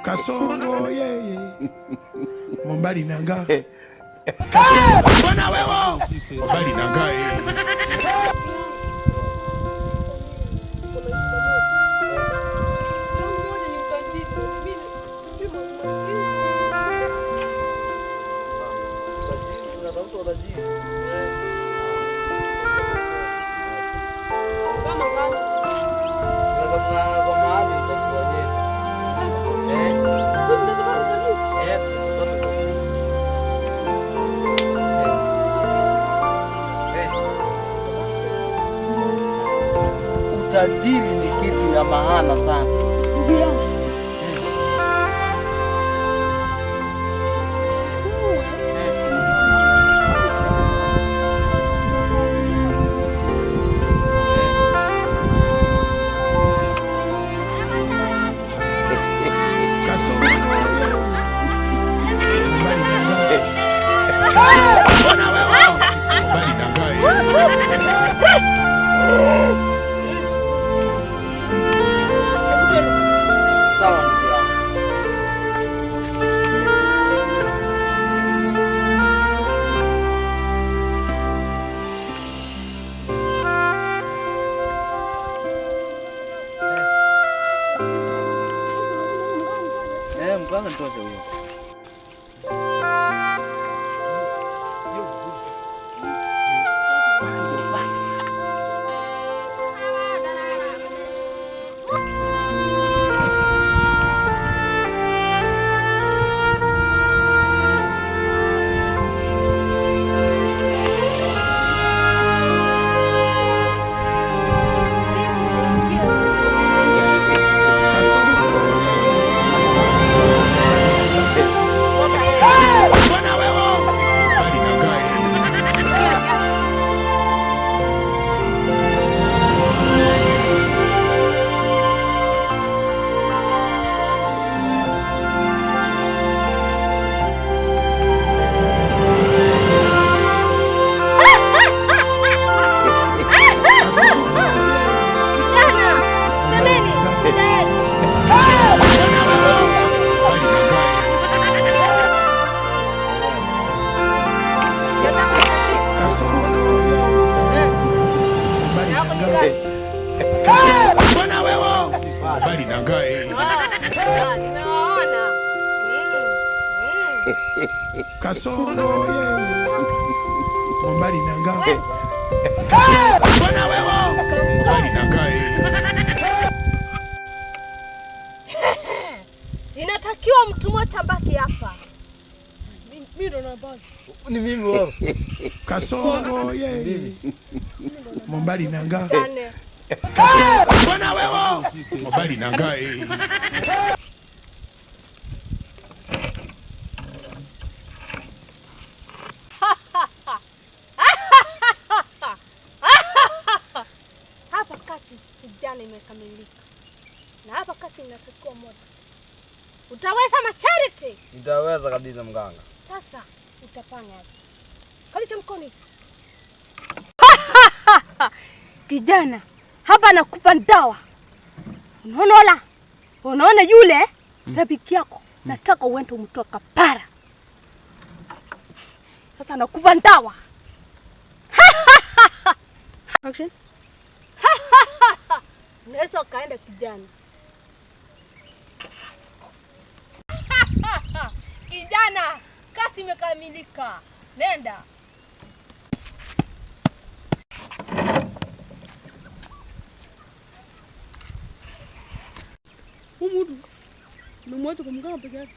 Kasongo yeye Mombali nanga Kasongo bwana wewe Mombali nanga Utajiri ni kitu ya maana sana. Mganga nitosha huyo. Bwana wewe Mombali nanga nimeona Kasongo yeye Mombali nanga bwana wewe Mombali nanga inatakiwa mtu mmoja abaki hapa. Mimi ndo nabaki. Ni mimi wao. Kasongo yeye Mombali nanga bwana wewe Mombali nanga hapa kazi kijana imekamilika. Na hapa kazi inatakiwa moja. Utaweza Macharity? Nitaweza kabisa mganga. Sasa utafanya aje? Kalisha mkono. Kijana, hapa nakupa dawa. Unaona yule rafiki yako? Nataka uende umtoe kapara. Sasa nakupa dawa. Action. Unaweza kaenda kijana. Kijana, kazi imekamilika. Nenda. Umudu. Numwatu kumganga peke yake.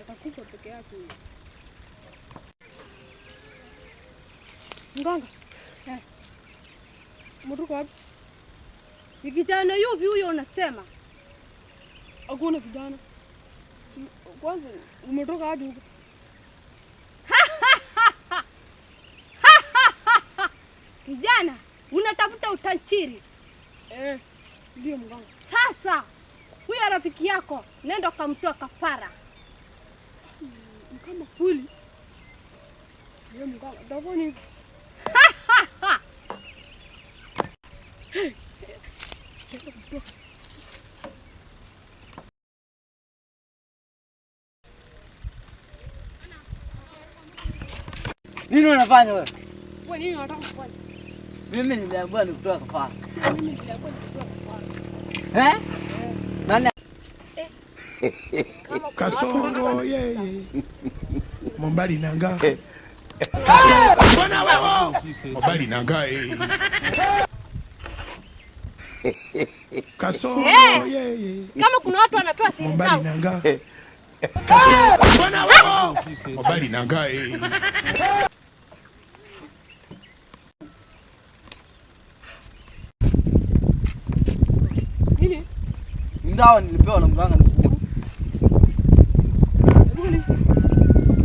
Atakufa peke yake. Mganga. Mtoka wapi? Ni kijana yupi huyo unasema? Hakuna kijana. Kwanza umetoka hadi huko. Kijana, unatafuta utajiri. Ndio mganga. Sasa huyo rafiki yako nenda kamtoa kafara. Kama kweli. Ndio mganga. Ndavoni. Nini unafanya wewe? Wewe nini unataka kufanya? Mimi niliambiwa nikutoa kafara. Mimi niliambiwa nikutoa kafara. Nani? Kasongo yeye. Mombali nanga. Bwana wewe. Mombali nanga Kasongo yeye. Kama kuna watu wanatoa siri Mombali zao. nanga. Bwana wewe. Mombali nanga Nini? Ndawa nilipewa na mganga mkuu.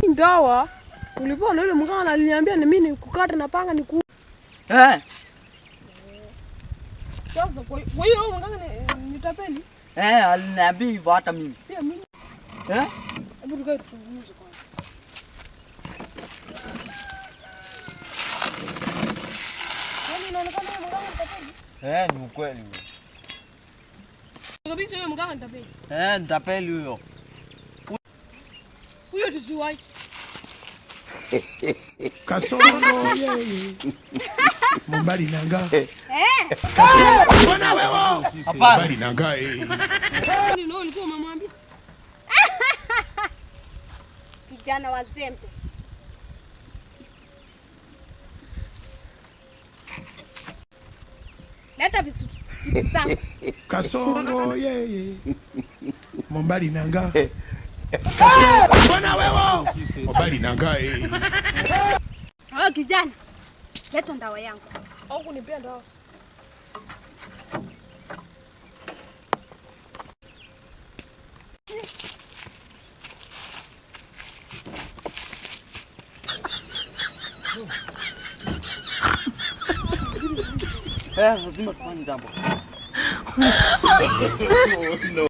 Ndawa ulipewa na yule mganga aliniambia ni mimi nikukate na panga niku. Sasa kwa hiyo mganga nitapeli? Aliniambia hivyo hata mimi. Pia mimi. Hebu tukae tuzungumze kwanza. Yaani inaonekana yule mganga nitapeli? Ni ukweli huo. Kabisa yule mganga nitapeli. Nitapeli huyo. Huyo tusiwahi. Kasongo yeye. Mombali nanga. Bwana wewe. Mombali nanga Nini ndio ulikuwa umemwambia? Kijana wa zembe. Leta visu zangu. Kasongo yeye. Mombali nanga. Bwana wewe. Mombali nanga Kijana. Leta ndawa yangu. Au kunipea ndawa? Lazima tufanye jambo.